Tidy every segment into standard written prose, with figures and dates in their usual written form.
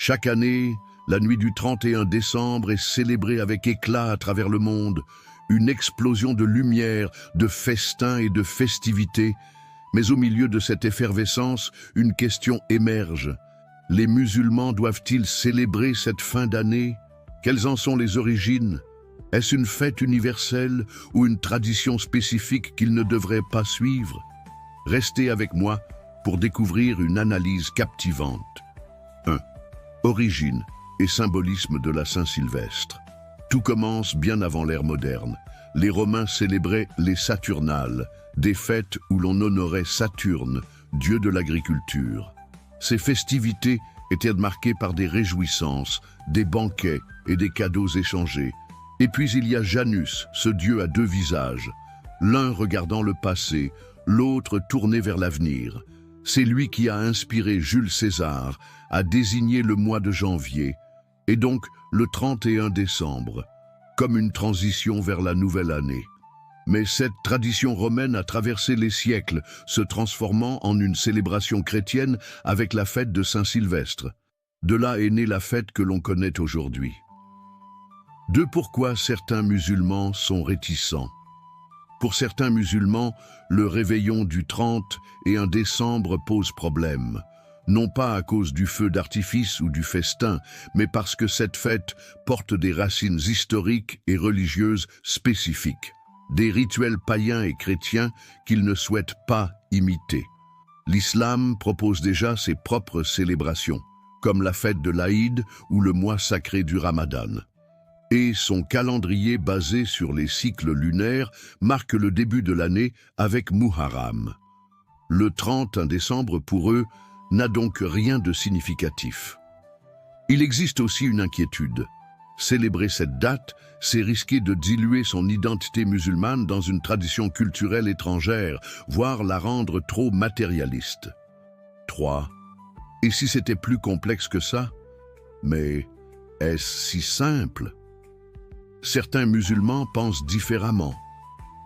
Chaque année, la nuit du 31 décembre est célébrée avec éclat à travers le monde, une explosion de lumière, de festins et de festivités. Mais au milieu de cette effervescence, une question émerge. Les musulmans doivent-ils célébrer cette fin d'année? Quelles en sont les origines? Est-ce une fête universelle ou une tradition spécifique qu'ils ne devraient pas suivre? Restez avec moi pour découvrir une analyse captivante. 1. Origine et symbolisme de la Saint-Sylvestre. Tout commence bien avant l'ère moderne. Les Romains célébraient les Saturnales, des fêtes où l'on honorait Saturne, dieu de l'agriculture. Ces festivités étaient marquées par des réjouissances, des banquets et des cadeaux échangés. Et puis il y a Janus, ce dieu à deux visages, l'un regardant le passé, l'autre tourné vers l'avenir. C'est lui qui a inspiré Jules César à désigner le mois de janvier, et donc le 31 décembre, comme une transition vers la nouvelle année. Mais cette tradition romaine a traversé les siècles, se transformant en une célébration chrétienne avec la fête de Saint-Sylvestre. De là est née la fête que l'on connaît aujourd'hui. 2. Pourquoi certains musulmans sont réticents? Pour certains musulmans, le réveillon du 30 et 1 décembre pose problème. Non pas à cause du feu d'artifice ou du festin, mais parce que cette fête porte des racines historiques et religieuses spécifiques, des rituels païens et chrétiens qu'ils ne souhaitent pas imiter. L'islam propose déjà ses propres célébrations, comme la fête de l'Aïd ou le mois sacré du Ramadan. Et son calendrier basé sur les cycles lunaires marque le début de l'année avec Muharram. Le 31 décembre, pour eux, n'a donc rien de significatif. Il existe aussi une inquiétude. Célébrer cette date, c'est risquer de diluer son identité musulmane dans une tradition culturelle étrangère, voire la rendre trop matérialiste. 3. Et si c'était plus complexe que ça? Mais est-ce si simple? Certains musulmans pensent différemment.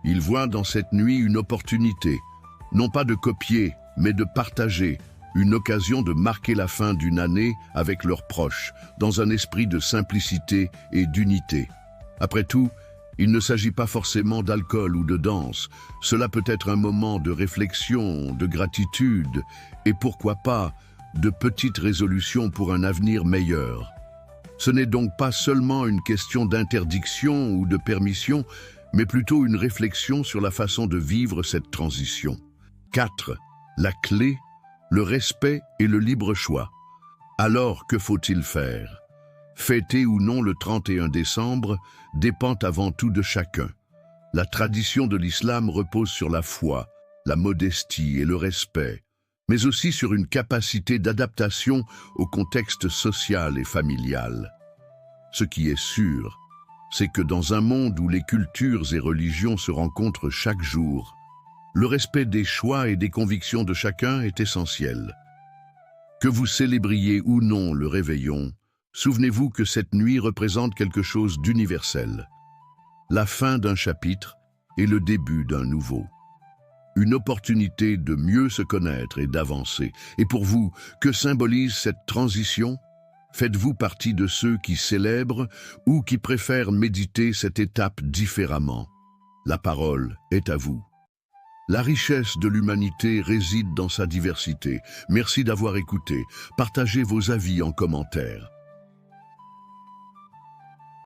Ils voient dans cette nuit une opportunité, non pas de copier, mais de partager, une occasion de marquer la fin d'une année avec leurs proches, dans un esprit de simplicité et d'unité. Après tout, il ne s'agit pas forcément d'alcool ou de danse. Cela peut être un moment de réflexion, de gratitude, et pourquoi pas, de petites résolutions pour un avenir meilleur. Ce n'est donc pas seulement une question d'interdiction ou de permission, mais plutôt une réflexion sur la façon de vivre cette transition. 4. La clé, le respect et le libre choix. Alors, que faut-il faire? Fêter ou non le 31 décembre dépend avant tout de chacun. La tradition de l'islam repose sur la foi, la modestie et le respect, mais aussi sur une capacité d'adaptation au contexte social et familial. Ce qui est sûr, c'est que dans un monde où les cultures et religions se rencontrent chaque jour, le respect des choix et des convictions de chacun est essentiel. Que vous célébriez ou non le réveillon, souvenez-vous que cette nuit représente quelque chose d'universel. La fin d'un chapitre et le début d'un nouveau. Une opportunité de mieux se connaître et d'avancer. Et pour vous, que symbolise cette transition? Faites-vous partie de ceux qui célèbrent ou qui préfèrent méditer cette étape différemment? La parole est à vous. La richesse de l'humanité réside dans sa diversité. Merci d'avoir écouté. Partagez vos avis en commentaire.